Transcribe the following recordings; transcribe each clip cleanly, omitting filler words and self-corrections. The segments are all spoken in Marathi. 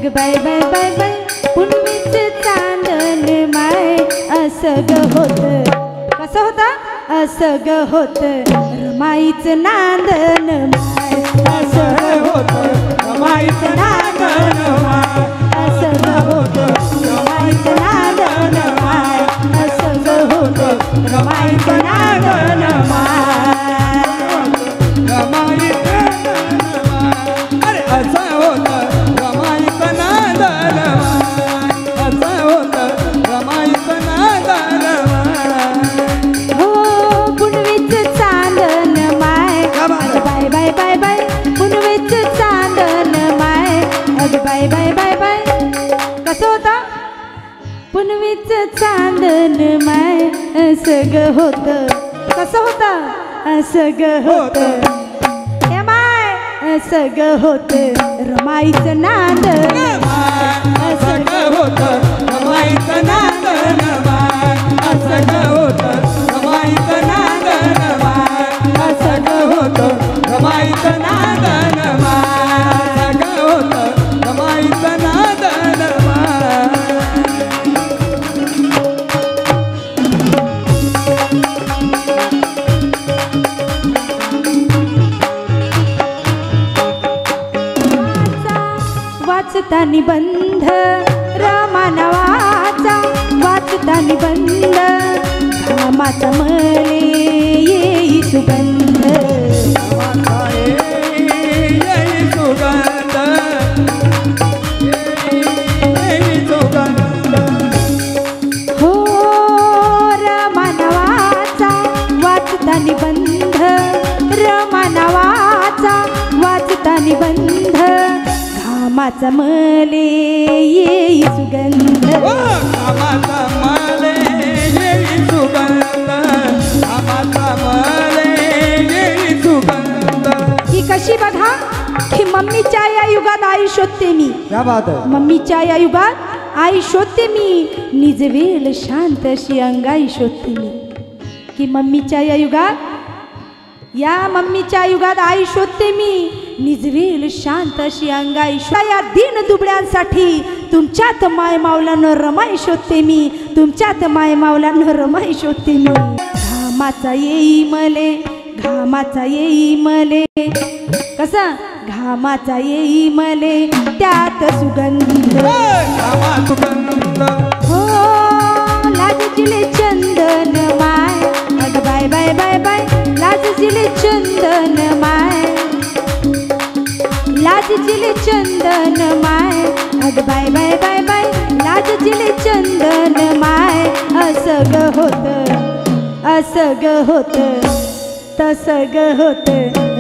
अग बाय बाय बाय बाय पुनवीच चांदन माय असं ग होत कसं होतं असं ग होत रमाईचं नांदन माय असं ग होत रमाईचं नांदन माय असं ग होत रमाईचं नांदन माय असं ग होत रमाईचं नांदन माय बाय बाय बाय बाय कसं होता पुनवीच चांदन माय असं ग होत कसं होतं असं ग होत हे माय असं ग होत रमाईचं नांदन असं ग होत रमाईचं नांदन असं ग होत रमाईचं नांदन असं ग होत रमाईचं नांदन वाचता निबंध रमा नावाचा वाचता निबंध घामाचा मले येई सुगंध येई सुगंध येई सुगंध हो रमा नावाचा वाचता निबंध रमा नावाचा वाचता निबंध घामाचा मले येई सुगंध घामाचा मले येई सुगंध घामाचा मले येई सुगंध ही कशी बघा की मम्मीच्या या युगात आई शोधते मी क्या बात आहे मम्मीच्या या युगात आई शोधते मी निजवेल शांत अशी अंगाई शोधते मी की मम्मीच्या या युगात या मम्मीच्या युगात आई शोधते मी निजवेल शांत अशी अंगाई या दीन दुबळ्यांसाठी तुमच्यात माय मावलानं रमाई शोधते मी तुमच्यात माय मावलानं रमाई शोधते मी घामाचा येई मले घामाचा येई मले कसा घामाचा येई मले त्यात सुगंध हो लाजचिले चंदन माय अग बाय बाय बाय बाय लाजचिले चंदन माय लाजचिले चंदन माय अग बाय बाय बाय बाय लाजचिले चंदन माय असं ग होत असं ग होत तसं ग होत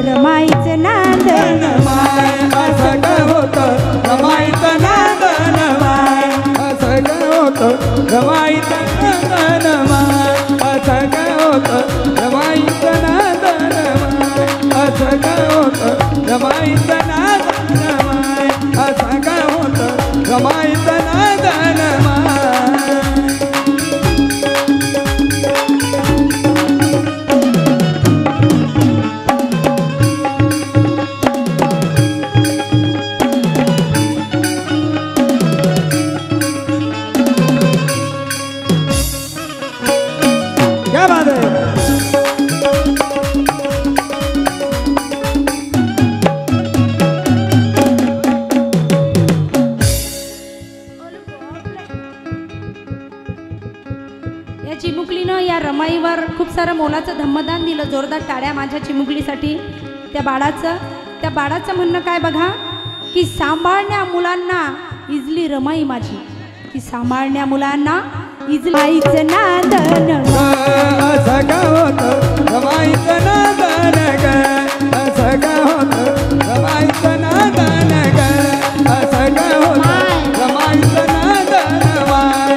रमाईचं नांदन माय असं ग होत रमाईचं नांदन माय असं ग होत रमाईचं नांदन माय असं ग होत रमाईचं नांदन माय असं ग होत रमाईचं नांदन माय असं ग होत रमाईचं नांदन माय खूप सारं मोलाचं धम्मदान दिलं जोरदार टाळ्या माझ्या चिमुकलीसाठी त्या बाळाचं म्हणणं काय बघा की सांभाळण्या मुलांना इजली रमाई माझी की सांभाळण्या मुलांना इजली आईचं नांदन असं ग होतं रमाईचं नांदन ग असं ग होतं रमाईचं नांदन ग असं ग होतं रमाईचं नांदन माय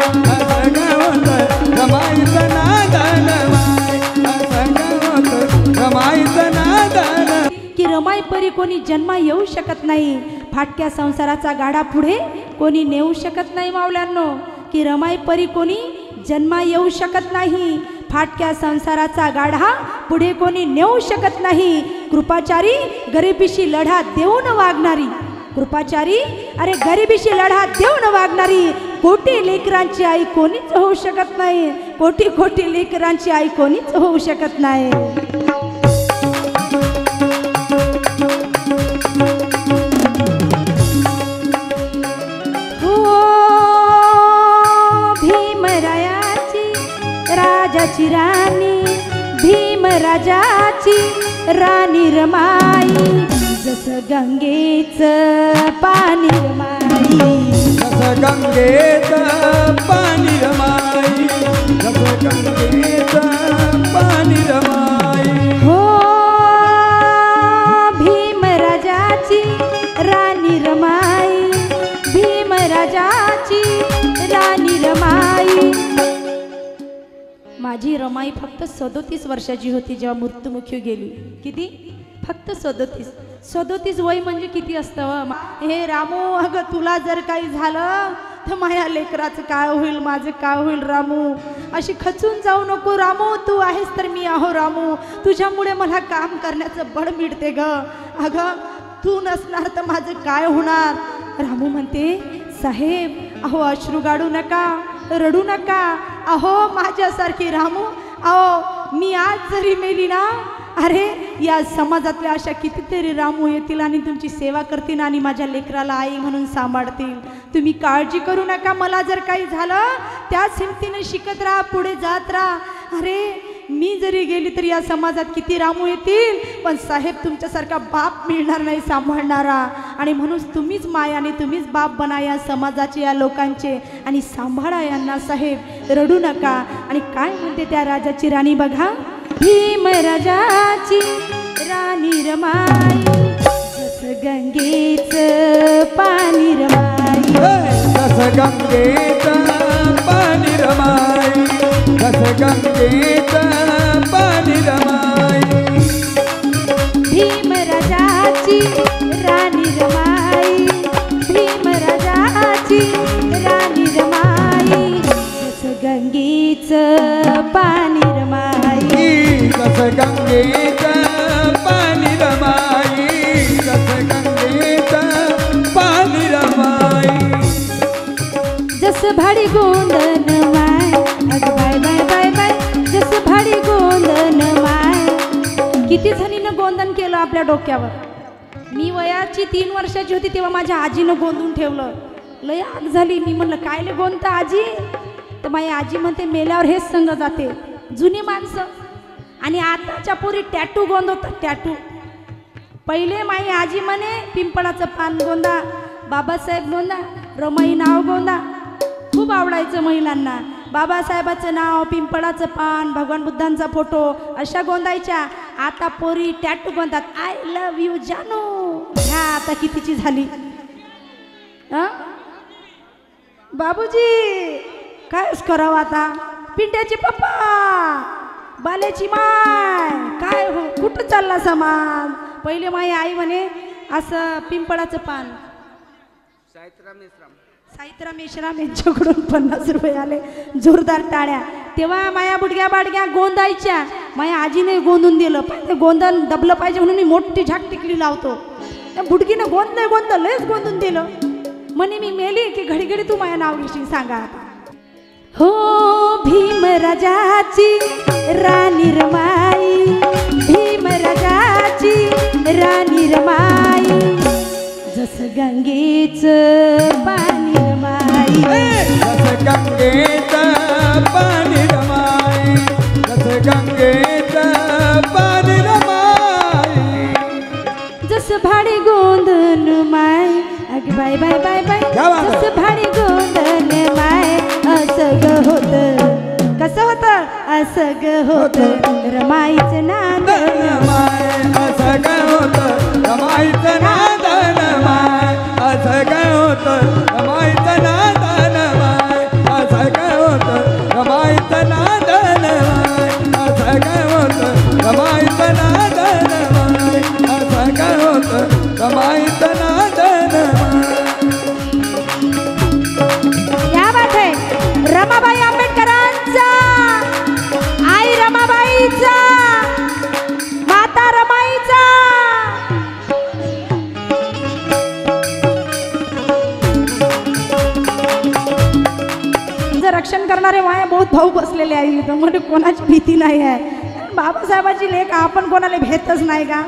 असं ग होतं रमाईचं नांदन की रमाई परी कोणी जन्मा येऊ शकत नाही फाटक्या संसाराचा गाडा पुढे कोणी नेऊ शकत नाही मावल्यांनो की रमाई परी कोणी जन्मा येऊ शकत नाही फाटक्या संसाराचा गाढा पुढे कोणी नेऊ शकत नाही कृपाचारी गरिबीशी लढा देऊन वागणारी कृपाचारी, अरे गरिबीशी लढा देऊन वागणारी कोटी लेकरांची आई कोणीच होऊ शकत नाही. कोटी कोटी लेकरांची आई कोणीच होऊ शकत नाही. हो भीमरायाची राजाची राणी, भीमराजाची राणी रमाई, जस गंगेच पाणी रमाई, जस गंगेच पाणी रमाई, जस गंगेच पाणी रमाई. हो भीमराजाची राणी रमाई, भीमराजाची राणी रमाई. माझी रमाई फक्त 37 वर्षाची होती जेव्हा मृत्युमुखी गेली. किती? फक्त 37. 37 वय म्हणजे किती असतं? हे रामू, अगं तुला जर काही झालं तर माझ्या लेकराचं काय होईल, माझं काय होईल रामू. अशी खचून जाऊ नको रामू, तू आहेस तर मी आहो रामू. तुझ्यामुळे मला काम करण्याचं बळ मिळते ग. अगं तू नसणार तर माझं काय होणार. रामू म्हणते, साहेब अहो अश्रू गाडू नका, रडू नका. अहो माझ्यासारखी रामू, अहो मी आज जरी मेली ना, अरे या समाजातल्या अशा कितीतरी रामू येतील आणि तुमची सेवा करतील आणि माझ्या लेकराला आई म्हणून सांभाळतील. तुम्ही काळजी करू नका. मला जर काही झालं त्याच हिमतीने शिकत राहा, पुढे जात राहा. अरे मी जरी गेली तरी या समाजात किती रामू येतील, पण साहेब तुमच्यासारखा बाप मिळणार नाही सांभाळणारा. आणि म्हणून तुम्हीच मायाने तुम्हीच बाप बना या समाजाचे, या लोकांचे, आणि सांभाळा यांना साहेब. रडू नका. आणि काय म्हणते त्या राजाची राणी बघा, भीमराजाची राणी रमाई, जस गंगेच पाणी रमाई, जस गंगेच पाणी रमाई, जस गंगेच पाणी रमाई. भीमराजाची राणी रमाई, भीमराजाची राणी रमाई, जस गंगेच पाणी रमाई, जस गंगेच पाणी रमाई, जस गंगेच पाणी रमाई. जस भाडी गोंदन माय, अग बाय बाय बाय बाय, जस भाडी गोंदन माय. किती जणीनं गोंधन केलं आपल्या डोक्यावर. मी वयाची 3 वर्षाची होती तेव्हा माझ्या आजीनं गोंधून ठेवलं. लय आग झाली. मी म्हणलं काय ले गोंधता आजी, तर माझी आजी म्हणते मेल्यावर हेच संग जाते, जुनी माणसं. आणि आताच्या पोरी टॅटू गोंधवतात, टॅटू. पहिले माई आजी म्हणे पिंपळाचं पान गोंदा, बाबासाहेब गोंदा, रमाई नाव गोंदा. खूप आवडायचं महिलांना. बाबासाहेबाचं नाव, पिंपळाचं पान, भगवान बुद्धांचा फोटो अशा गोंदायच्या. आता पोरी टॅटू गोंदात, आय लव्ह यू जानू. ह्या आता कितीची झाली. बाबूजी कायच करावं आता. पिंट्याची पप्पा, बाल्याची माय, काय हो कुठं चालला समाज. पहिले माझी आई म्हणे असं पिंपळाचं पान. साहित्रा मेश्राम यांच्याकडून 50 रुपये आले, जोरदार टाळ्या. तेव्हा माया बुडग्या बाडग्या गोंदायच्या. माझ्या आजीने गोंदून दिलं. ते गोंधन दबलं पाहिजे म्हणून मी मोठी झाक टिकली लावतो. त्या बुडगीनं गोंद लयच गोंदून दिलं. म्हणे मी मेली की घडी घडी तू माझ्या नाव घेशील, सांगा. हो भीमराजाची राणी रमाई, भीमराजाची राणी रमाई, जस गंगेच पाणी रमाई, जस गंगेच पाणी रमाई, जस गंगेच पाणी रमाई. जस भाडी गोंधन माय, अग बाय बाय बाय बाय, जस भाडी गोंधन माय. असं ग होत, कसं होत, असं ग होत रमाईचं नांदन माय, असं ग होत रमाईचं नांदन माय, असं ग होत रमाईचं नांदन माय, असं ग होत रमाईचं नांदन माय, असं ग होत रमाईचं नांदन माय, असं ग होत रमाईचं नांदन माय. क्या बात है. रमाबाई आंबेडकरांचा, आई रमाबाईचा, माता रमाईचा. रक्षण करणारे माया बहुत भाऊ बसलेले आहे इथं, म्हणजे कोणाची भीती नाही आहे. बाबासाहेबाची लेख आपण कोणाला भेटच नाही का?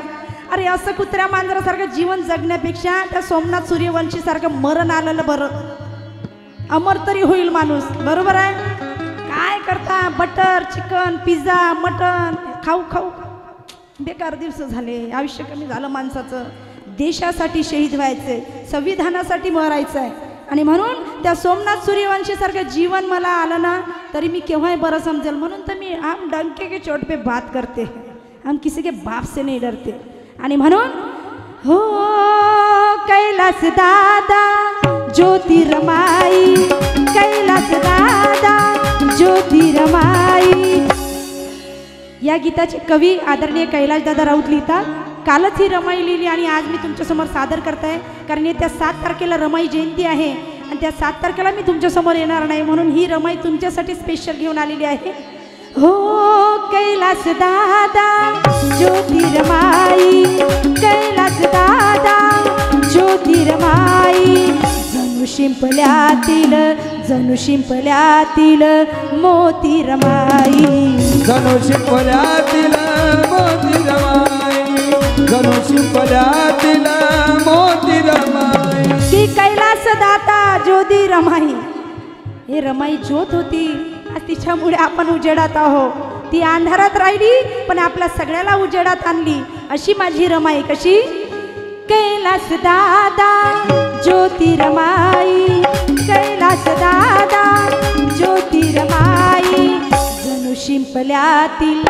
अरे असं कुत्र्या मांजरासारखं जीवन जगण्यापेक्षा त्या सोमनाथ सूर्यवंशी सारखं मरण आलेलं बरं, अमर तरी होईल माणूस. बरोबर आहे? काय करता, बटर चिकन पिझ्झा मटन खाऊ खाऊ बेकार दिवस झाले. आयुष्य कमी झालं माणसाचं. देशासाठी शहीद व्हायचंय, संविधानासाठी मरायचं आहे. आणि म्हणून त्या सोमनाथ सूर्यवंशी सारखं जीवन मला आलं ना तरी मी केव्हाही बरं समजेल. म्हणून तर मी हम डंके के चोट पे बात करते, हम किसी के बाप से नहीं डरते. आणि म्हणून हो कैलास दादा ज्योतिर्माई, कैलास दादा ज्योतिर्माई. या गीताचे कवी आदरणीय कैलासदादा राऊत लिहितात. कालच ही रमाई लिहिली आणि आज मी तुमच्यासमोर सादर करताय, कारण येत्या 7 तारखेला रमाई जयंती आहे आणि त्या 7 तारखेला मी तुमच्यासमोर येणार नाही, म्हणून ही रमाई तुमच्यासाठी स्पेशल घेऊन आलेली आहे. हो कैलास दादा ज्योतिर्माई, कैलास दादा ज्योतिर्माई. जणू शिंपल्यातील, जणू शिंपल्यातील मोती रमाई, जणू शिंपल्यातील मोती रमाई, जणू शिंपल्यातील मोती रमाई. की कैलास दाता ज्योती रमाई. हे रमाई ज्योत होती, आज तिच्यामुळे आपण उजेडात आहोत. ती अंधारात राहिली पण आपल्या सगळ्याला उजेडात आणली. अशी माझी रमाई. कशी? कैलास दादा ज्योतिर्माई, कैलास दादा ज्योतिर्माई. जणू शिंपल्यातील.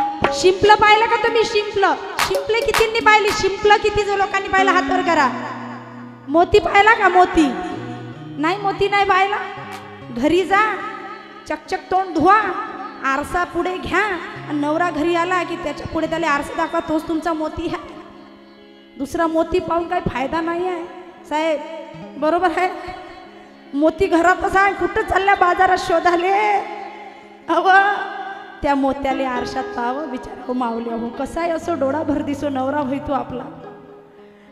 शिंपलं पाहिलं का तुम्ही? शिंपलं, शिंपले कितींनी पाहिली? शिंपलं किती जो लोकांनी पाहिलं हात वर करा. मोती पाहिला का? मोती नाही, मोती नाही पाहिला. घरी जा, चकचक तोंड धुवा, आरसा पुढे घ्या आणि नवरा घरी आला की त्याच्या पुढे त्याला आरसा दाखवा, तोच तुमचा मोती आहे. दुसरा मोती पाहून काही फायदा नाही आहे साहेब. बरोबर आहे? मोती घरातच आहे, कुठं चालल्या बाजारात शोधाले? अव त्या मोत्याले आरशात पाहावं, विचार हो माऊली हो कसा आहे असो, डोळा भर दिसो नवरा होईतो आपला.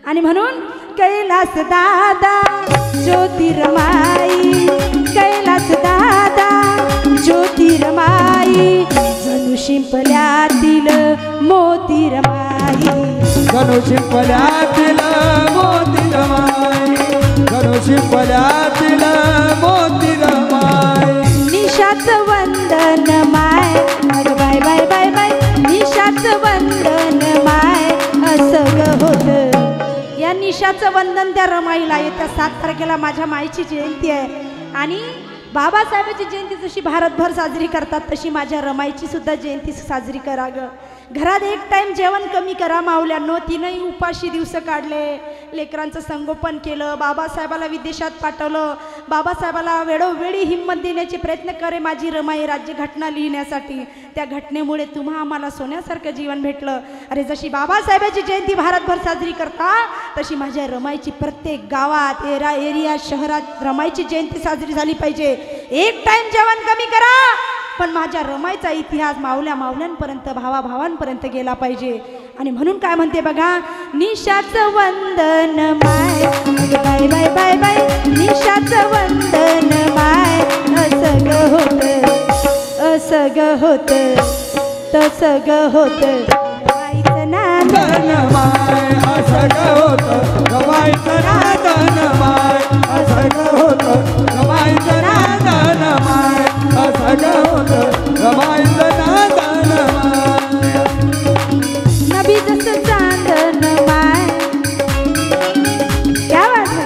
आणि म्हणून कैलास दादा ज्योतिर्माई, कैलास दादा ज्योतिर्माई. जणू शिंपल्यातील मोती रमाई, जणू शिंपल्यातील मोती रमाई, जणू शिंपल्यातील मोती रमाई. निशाचं वंदन माय, अग बाय बाय बाय बाय, निशाचं वंदन माय असं ग होत. या निशाचं वंदन त्या रमाईला. येत्या 7 तारखेला माझ्या माईची जयंती आहे आणि बाबासाहेबांची जयंती जशी भारतभर साजरी करतात तशी माझ्या रमाईची सुद्धा जयंती साजरी करा ग. घरात एक टाइम जेवण कमी करा माऊल्यांनो. तीनही उपाशी दिवस काढले, लेकरांचं संगोपन केलं, बाबासाहेबाला विदेशात पाठवलं, बाबासाहेबाला वेळोवेळी हिंमत देण्याचे प्रयत्न करे माझी रमाई राज्यघटना लिहिण्यासाठी. त्या घटनेमुळे तुम्हा आम्हाला सोन्यासारखं जीवन भेटलं. अरे जशी बाबासाहेबांची जयंती भारतभर साजरी करता तशी माझ्या रमाईची प्रत्येक गावात एरिया शहरात रमाईची जयंती साजरी झाली पाहिजे. एक टाइम जेवण कमी करा पण माझ्या रमाईचा इतिहास माऊल्या माऊल्यांपर्यंत भावाभावांपर्यंत गेला पाहिजे. आणि म्हणून काय म्हणते बघा, निशाचं वंदन माय, बाय बाय बाय बाय, निशाचं वंदन माय असं ग होत, असं ग होत, तसं ग होत. रमाईचं नादन माय असं ग होत, रमाईचं नादन माय असं ग होत, रमाईचं नादन माय असं ग होत, रमाईचं नादन माय. नबी जसं चांदन माय, क्या बात है.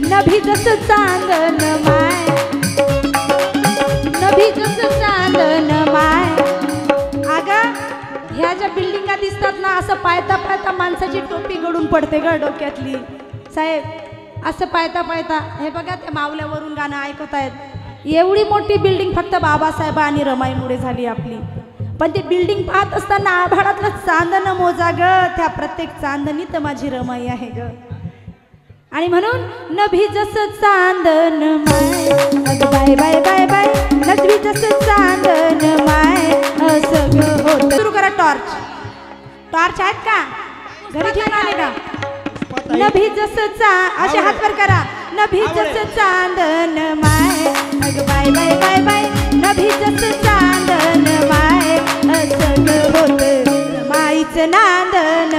नबी जसं चांदन माय, नबी जसं चांदन माय. अगं ह्या ज्या बिल्डिंगा दिसतात ना, असं पायता पायता माणसाची टोपी गळून पडते ग डोक्यातली साहेब. असं पायता पायता हे बघा त्या मावल्यावरून गाणं ऐकत आहेत. एवढी मोठी बिल्डिंग फक्त बाबासाहेब आणि रमाईमुळे झाली आपली. पण ती बिल्डिंग पाहत असताना आभाळातलं चांदण मोजा ग, त्या प्रत्येक चांदणीत माझी रमाई आहे ग. आणि म्हणून नभी जसं चांदन माय, अग बाय बाय बाय बाय, नभी जसं चांदन माय असं ग होत. सुरू करा. टॉर्च, टॉर्च आहेत का घरी? घेऊन आले का? नभी जसं असे हात वर करा. नभीचंच चांदन माय अग बाय बाय बाय बाय नभीचंच चांदन माय असं ग होत रमाईचं नांदन